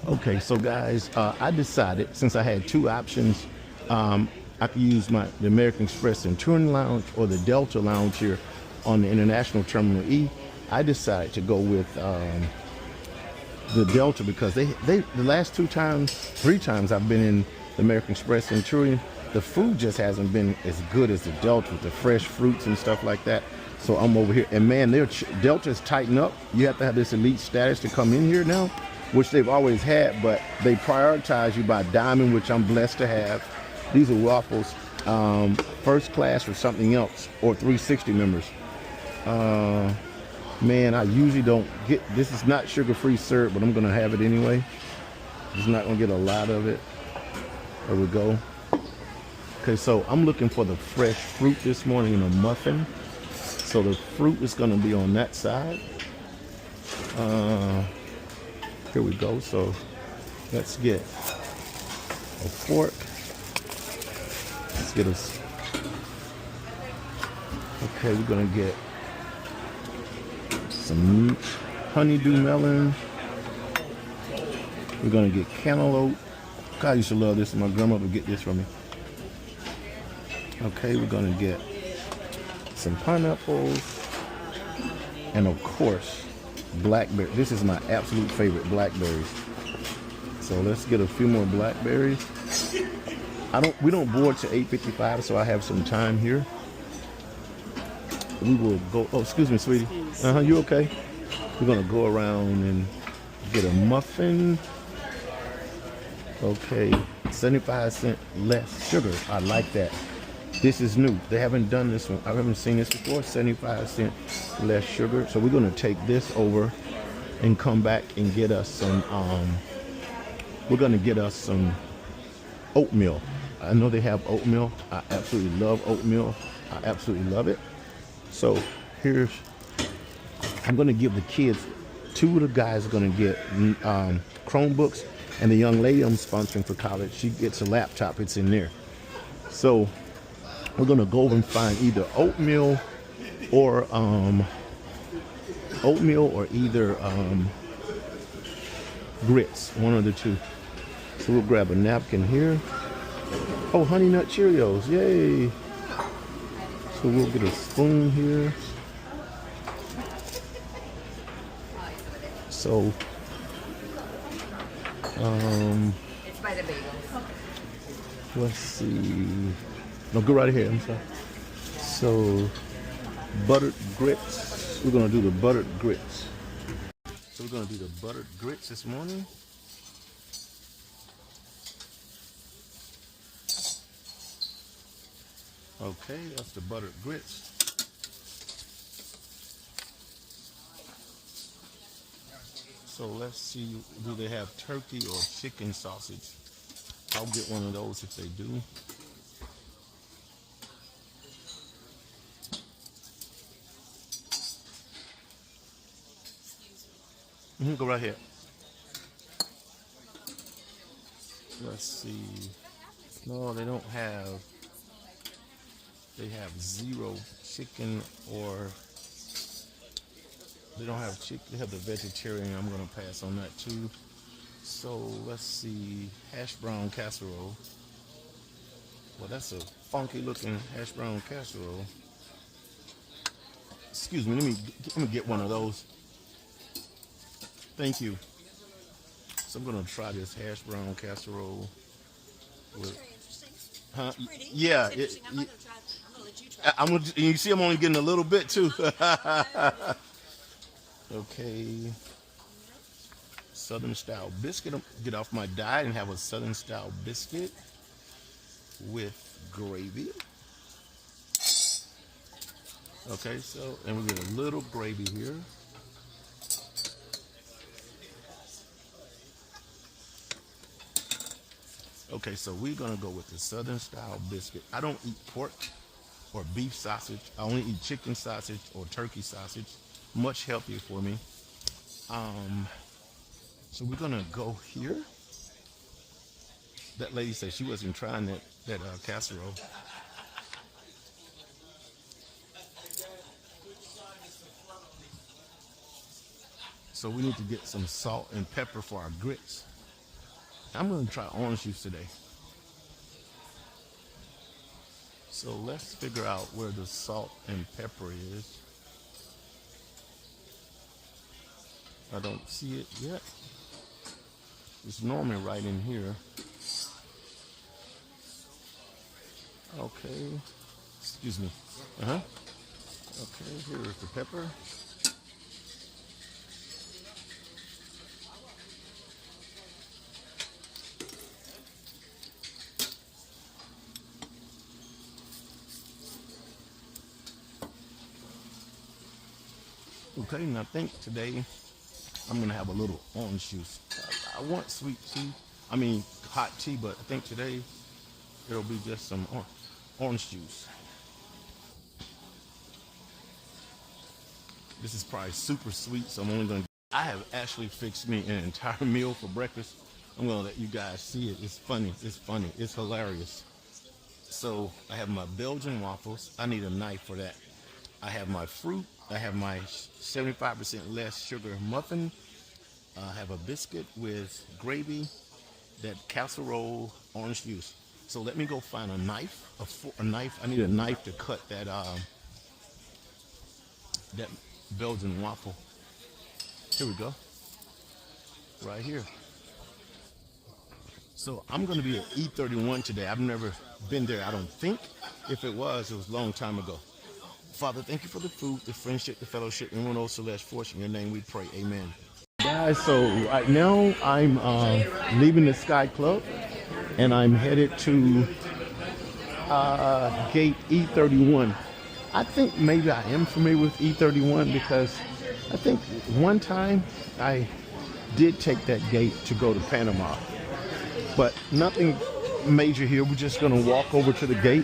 Okay, so guys, I decided since I had two options, I could use the American Express Centurion Lounge or the Delta Lounge here on the International Terminal E. I decided to go with the Delta because the last three times I've been in the American Express Centurion, the food just hasn't been as good as the Delta with the fresh fruits and stuff like that. So I'm over here, and man, Delta's tighten up. You have to have this elite status to come in here now, which they've always had, but they prioritize you by diamond, which I'm blessed to have. These are waffles, first class or something else, or 360 members. Man, I usually don't get, this is not sugar-free syrup, but I'm gonna have it anyway. Just not gonna get a lot of it. There we go. Okay, so I'm looking for the fresh fruit this morning in a muffin. So the fruit is gonna be on that side. Here we go. So let's get a fork. Let's get us. Okay, we're gonna get some honeydew melon. We're gonna get cantaloupe. God, I used to love this. My grandmother would get this for me. Okay, we're gonna get some pineapples, and of course, blackberry. This is my absolute favorite, blackberries. So let's get a few more blackberries. We don't board to 8:55, so I have some time here. We will go. Oh, excuse me, sweetie. You okay? We're gonna go around and get a muffin. Okay, 75 cents less sugar. I like that. This is new. They haven't done this one. I haven't seen this before. 75 cents less sugar. So we're gonna take this over and come back and get us some. We're gonna get us some oatmeal. I know they have oatmeal. I absolutely love oatmeal. I absolutely love it. So I'm gonna give the kids, two of the guys are gonna get Chromebooks, and the young lady I'm sponsoring for college, she gets a laptop. It's in there. So we're gonna go over and find either oatmeal or either grits, one of the two. So we'll grab a napkin here. Oh, Honey Nut Cheerios, yay! So we'll get a spoon here. So, it's by the bagels. Let's see. No, go right ahead. I'm sorry. So, buttered grits. We're gonna do the buttered grits. So we're gonna do the buttered grits this morning. Okay, that's the buttered grits. So let's see, do they have turkey or chicken sausage? I'll get one of those if they do. Go right here. Let's see. No, they don't have. They have zero chicken, or they don't have chicken. They have the vegetarian. I'm gonna pass on that too. So let's see, hash brown casserole. Well, that's a funky looking hash brown casserole. Excuse me. Let me get one of those. Thank you. So I'm gonna try this hash brown casserole. With, Very interesting. huh? It's pretty. Yeah. It's interesting. I'm not gonna try. I'm gonna let you try. You see, I'm only getting a little bit too. Okay. Southern style biscuit. Get off my diet and have a Southern style biscuit with gravy. Okay, so, and we get a little gravy here. Okay, so we're gonna go with the Southern style biscuit. I don't eat pork or beef sausage. I only eat chicken sausage or turkey sausage. Much healthier for me. So we're gonna go here. That lady said she wasn't trying that casserole. So we need to get some salt and pepper for our grits. I'm gonna try orange juice today. So let's figure out where the salt and pepper is. I don't see it yet. It's normally right in here. Okay. Excuse me. Uh-huh. Okay, here is the pepper. Okay, and I think today I'm gonna have a little orange juice. I want sweet tea. I mean hot tea, but I think today it'll be just some orange juice. This is probably super sweet, so I'm only gonna. I have actually fixed me an entire meal for breakfast. I'm gonna let you guys see it. It's funny. It's funny. It's hilarious. So I have my Belgian waffles. I need a knife for that. I have my fruit. I have my 75% less sugar muffin. I have a biscuit with gravy, that casserole, orange juice. So let me go find a knife. A knife. I need a knife to cut that Belgian waffle. Here we go. Right here. So I'm going to be at E31 today. I've never been there, I don't think. If it was a long time ago. Father, thank you for the food, the friendship, the fellowship, and one of those fortune. In your name we pray. Amen. Guys, so right now I'm leaving the Sky Club and I'm headed to gate E31. I think maybe I am familiar with E31 because I think one time I did take that gate to go to Panama, but nothing major here. We're just gonna walk over to the gate.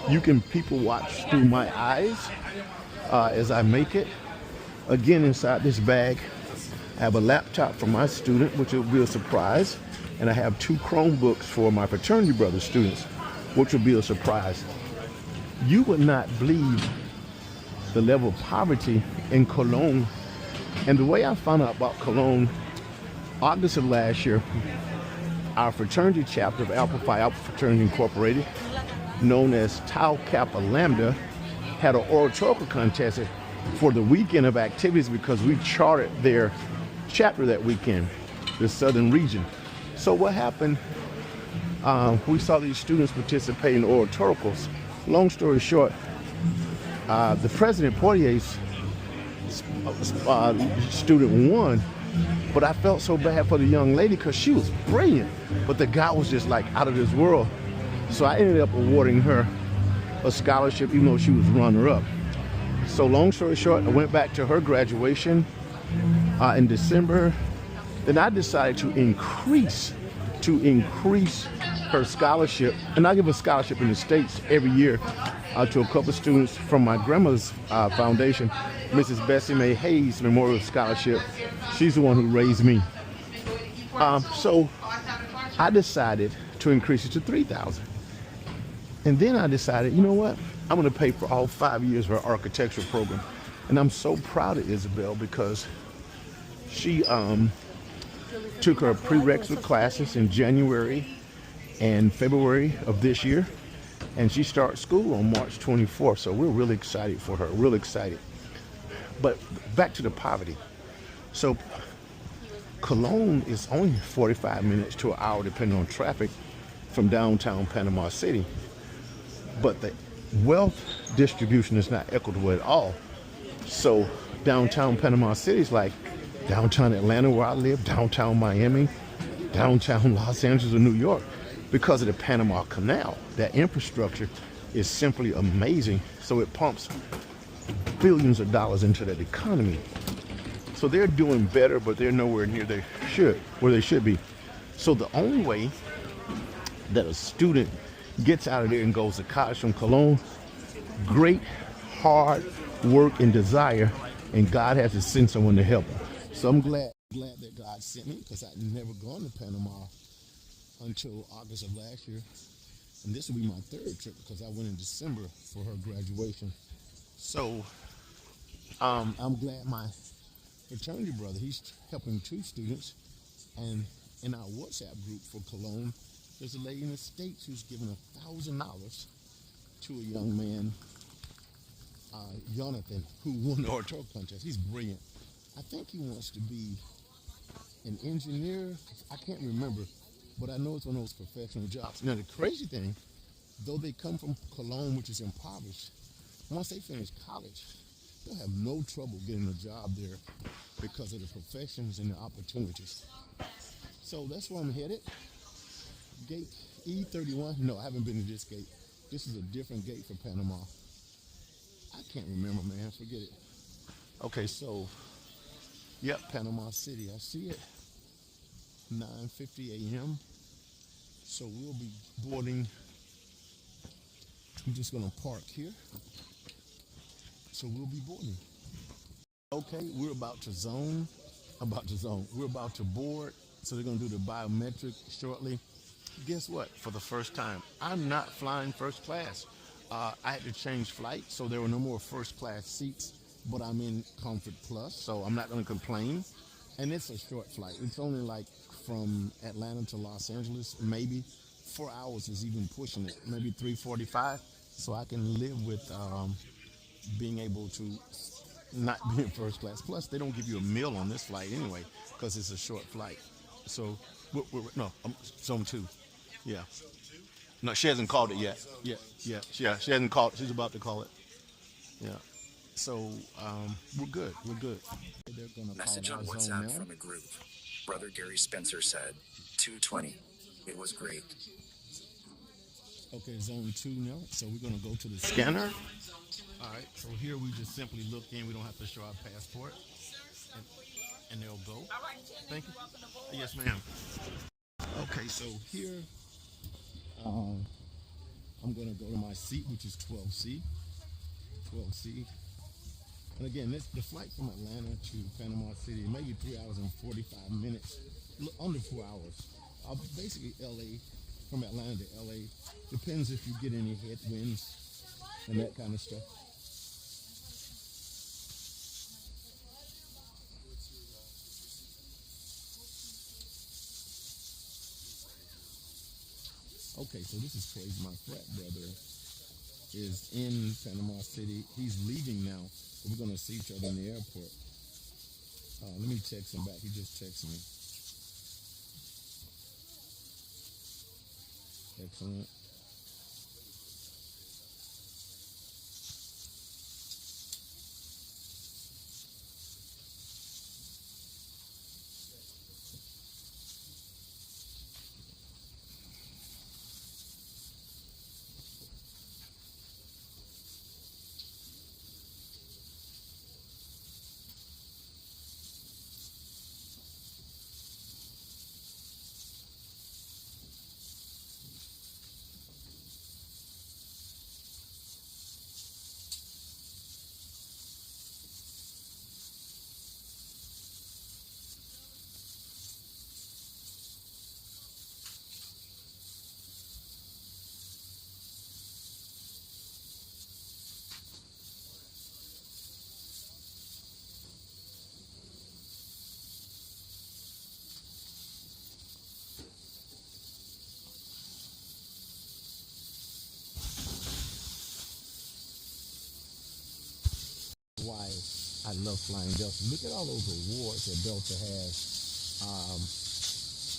You can people watch through my eyes as I make it. Again, inside this bag, I have a laptop for my student, which will be a surprise, and I have 2 Chromebooks for my fraternity brother students, which will be a surprise. You would not believe the level of poverty in Cologne. And the way I found out about Cologne, August of last year, our fraternity chapter of Alpha Phi Alpha Fraternity Incorporated, known as Tau Kappa Lambda, had an oratorical contest for the weekend of activities because we chartered their chapter that weekend, the southern region. So what happened, we saw these students participate in oratoricals. Long story short, the president Poirier's student won, but I felt so bad for the young lady because she was brilliant, but the guy was just like out of this world. So I ended up awarding her a scholarship even though she was runner-up. So long story short, I went back to her graduation in December. Then I decided to increase her scholarship, and I give a scholarship in the States every year to a couple of students from my grandma's foundation, Mrs. Bessie Mae Hayes Memorial Scholarship. She's the one who raised me. So I decided to increase it to $3,000. And then I decided, you know what? I'm going to pay for all 5 years of her architectural program. And I'm so proud of Isabel because she took her prerequisite classes in January and February of this year. And she starts school on March 24th. So we're really excited for her, really excited. But back to the poverty. So Cologne is only 45 minutes to an hour, depending on traffic, from downtown Panama City. But the wealth distribution is not equitable at all. So downtown Panama City is like downtown Atlanta, where I live, downtown Miami, downtown Los Angeles or New York, because of the Panama Canal. That infrastructure is simply amazing. So it pumps billions of dollars into that economy. So they're doing better, but they're nowhere near where they should be. So the only way that a student gets out of there and goes to college from Cologne, great hard work and desire, and God has to send someone to help them. So I'm glad that God sent me, because I'd never gone to Panama until August of last year. And this will be my 3rd trip because I went in December for her graduation. So I'm glad my fraternity brother, he's helping 2 students, and in our WhatsApp group for Cologne, there's a lady in the States who's given $1,000 to a young man, Jonathan, who won the oratorical contest. He's brilliant. I think he wants to be an engineer. I can't remember, but I know it's one of those professional jobs. Now, the crazy thing, though they come from Cologne, which is impoverished, once they finish college, they'll have no trouble getting a job there because of the professions and the opportunities. So that's where I'm headed. Gate E31. No, I haven't been to this gate. This is a different gate for Panama. I can't remember, man. Forget it. Okay, so, yep, Panama City. I see it. 9:50 a.m. So we'll be boarding. I'm just gonna park here. So we'll be boarding. Okay, we're about to zone. We're about to board. So they're gonna do the biometric shortly. Guess what? For the first time, I'm not flying first class. I had to change flight, so there were no more first class seats, but I'm in Comfort Plus, so I'm not gonna complain. And it's a short flight. It's only like from Atlanta to Los Angeles, maybe 4 hours is even pushing it, maybe 3:45. So I can live with being able to not be in first class. Plus, they don't give you a meal on this flight anyway, because it's a short flight. So, I'm zone 2. Yeah. No, she hasn't called it yet. Yeah. She hasn't called. She's about to call it. Yeah. So, we're good. They're gonna Message call on our zone WhatsApp now. from a group. Brother Gary Spencer said, 2:20. It was great. Okay, zone 2 now. So we're gonna go to the scanner. All right. So here we just simply look in. We don't have to show our passport, and they'll go. Thank you. Yes, ma'am. Okay, so here I'm gonna go to my seat, which is 12C. 12C. And again, the flight from Atlanta to Panama City, maybe 3 hours and 45 minutes, under 4 hours. Basically, LA, from Atlanta to LA. Depends if you get any headwinds and that kind of stuff. Okay, so this is crazy. My frat brother is in Panama City. He's leaving now. We're going to see each other in the airport. Let me text him back. He just texted me. Excellent. Why I love flying Delta. Look at all those awards that Delta has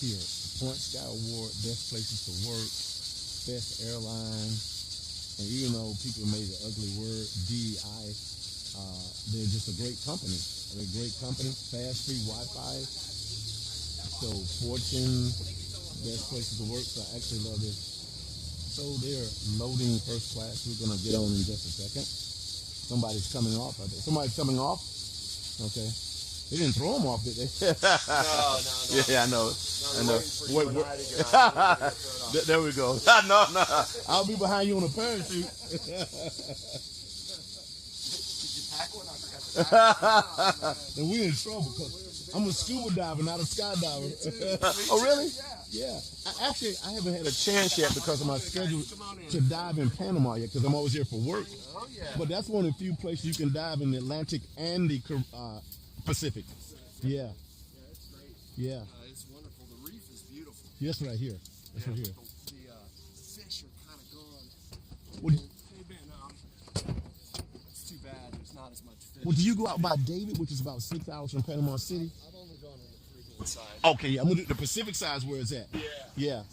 here. Point Sky Award, Best Places to Work, Best Airline, and even though people made the ugly word, DEI, they're just a great company. They're a great company, fast, free Wi-Fi. So Fortune, Best Places to Work, so I actually love this. So they're loading first class. We're going to get on in just a second. Somebody's coming off. I think. Somebody's coming off? Okay. They didn't throw them off, did they? No. Yeah, I know. I know. Wait. There we go. No. I'll be behind you on a parachute. Did you pack one? I forgot to pack. And we're in trouble because I'm a scuba diver, not a skydiver. Oh, really? Yeah. I haven't had a chance yet because of my schedule to dive in Panama yet because I'm always here for work. Oh, yeah. But that's one of the few places you can dive in the Atlantic and the Pacific. Yeah. Yeah, it's great. Yeah. It's wonderful. The reef is beautiful. Yes, right here. That's right here. The fish are kind of gone. Well, They've been, it's too bad there's not as much fish. well, do you go out by David, which is about 6 hours from Panama City? I've only gone on the Caribbean side. Okay, yeah, I'm gonna do the Pacific side is where it's at. Yeah. Yeah.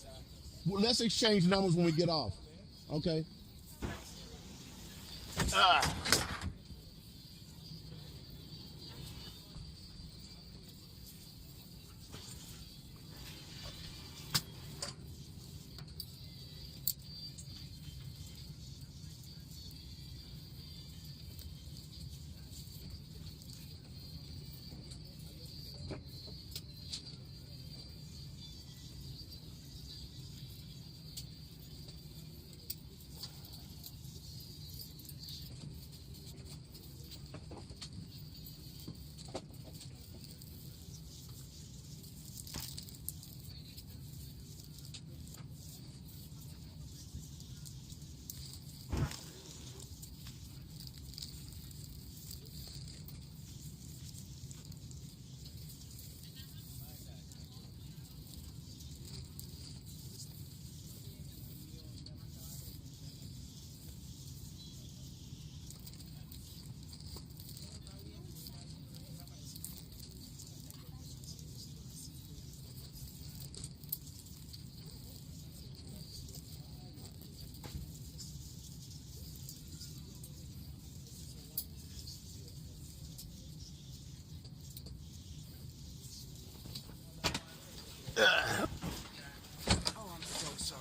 Well, let's exchange numbers when we get off. Okay.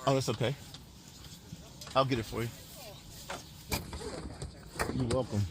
Oh, that's okay. I'll get it for you. You're welcome.